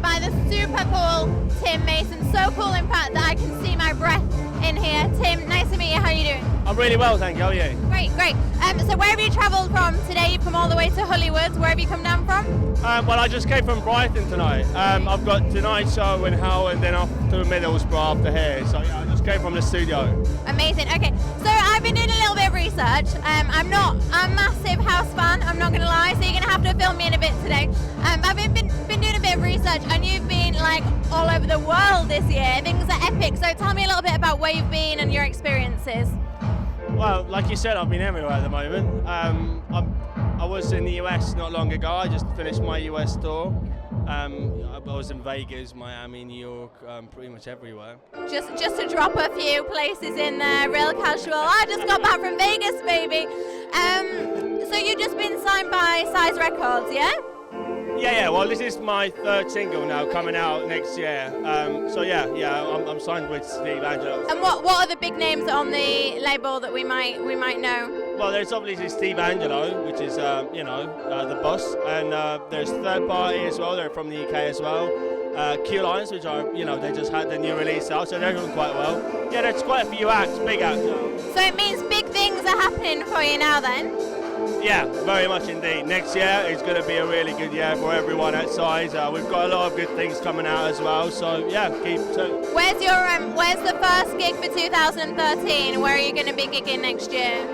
by the super cool Tim Mason. So cool, in fact, that I can see my breath in here. Tim, nice to meet you. How are you doing? I'm really well, thank you. How are you? Great, great. So where have you travelled from today? You've come all the way to Hollywood. Where have you come down from? Well, I just came from Brighton tonight. I've got tonight's show in Hull and then off to Middlesbrough after here. So yeah, I just came from the studio. Amazing. Okay, so I've been doing a little bit of research. I'm not a massive house fan, I'm not going to lie, so you're going to have to fill me in a bit today. But I've been doing a bit of research, and you've been like all over the world this year. Things are epic. So tell me a little bit about where you've been and your experiences. Well, like you said, I've been everywhere at the moment. I was in the US not long ago. I just finished my US tour. I was in Vegas, Miami, New York, pretty much everywhere. Just to drop a few places in there, real casual. I just got back from Vegas, baby. So you've just been signed by Size Records, yeah? Yeah. Well, this is my third single now, coming out next year. So yeah, I'm signed with Steve Angelo. And what are the big names on the label that we might know? Well, there's obviously Steve Angelo, which is the boss, and there's Third Party as well. They're from the UK as well. Q Lines, which are they just had the new release out, so they're doing quite well. Yeah, there's quite a few acts, big acts. So it means big things are happening for you now, then? Yeah, very much indeed. Next year is going to be a really good year for everyone at Size. We've got a lot of good things coming out as well, so yeah, keep tuned. Where's the first gig for 2013? Where are you going to be gigging next year?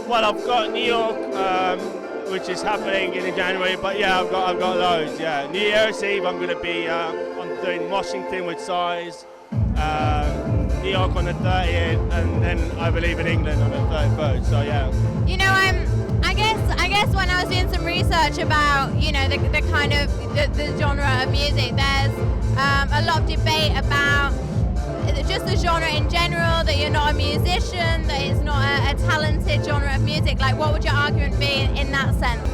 Well, I've got New York, which is happening in January, but yeah, I've got loads. Yeah, New Year's Eve I'm going to be I'm doing Washington with Size, New York on the 30th, and then I believe in England on the 31st. So yeah. You know, I guess when I was doing some research about the kind of the genre of music, there's a lot of debate about just the genre in general, that you're not a musician, that it's not a talented genre of music. Like, what would your argument be in that sense?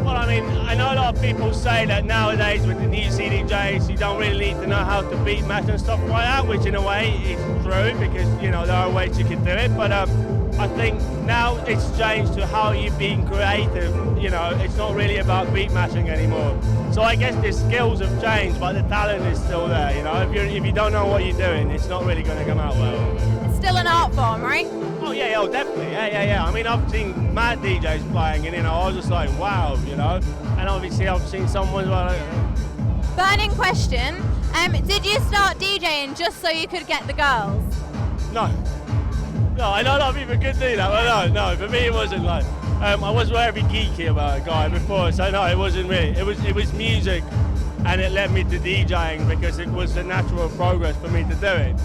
Well, I mean, I know a lot of people say that nowadays with the new CDJs, you don't really need to know how to beat match and stuff like that, which in a way is true, because there are ways you can do it. But I think now it's changed to how you're being creative. It's not really about beat matching anymore. So I guess the skills have changed, but the talent is still there. If you don't know what you're doing, it's not really going to come out well. It's still an art form, right? Oh yeah, definitely. Yeah. I mean, I've seen mad DJs playing, and I was just like, wow, And obviously, I've seen someone like. Burning question: did you start DJing just so you could get the girls? No, I know a lot of people could do that, but no. For me, it wasn't like. I was very geeky about a guy before, so no, it wasn't me. It was music, and it led me to DJing because it was the natural progress for me to do it.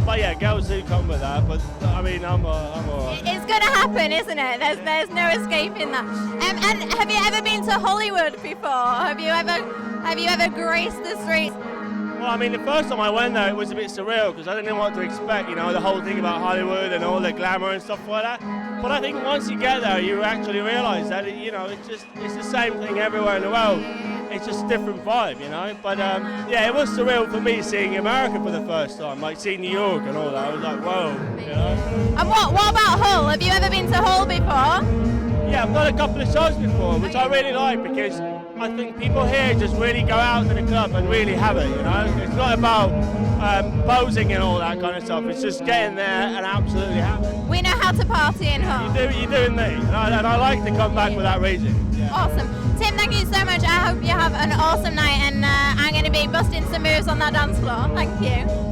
But yeah, girls do come with that. But I mean, I'm alright. It's gonna happen, isn't it? There's no escaping that. And have you ever been to Hollywood before? Have you ever graced the streets? Well, I mean, the first time I went there, it was a bit surreal because I didn't know what to expect. The whole thing about Hollywood and all the glamour and stuff like that. But I think once you get there, you actually realise that it's the same thing everywhere in the world. It's just a different vibe, But yeah, it was surreal for me seeing America for the first time, like seeing New York and all that. I was like, whoa, And what about Hull? Have you ever been to Hull before? Yeah, I've done a couple of shows before, which I really like because I think people here just really go out to the club and really have it, It's not about posing and all that kind of stuff. It's just getting there and absolutely have it. We know how to party in Hull. You do indeed, and I like to come back for that reason. Yeah. Awesome. Tim, thank you so much. I hope you have an awesome night, and I'm going to be busting some moves on that dance floor. Thank you.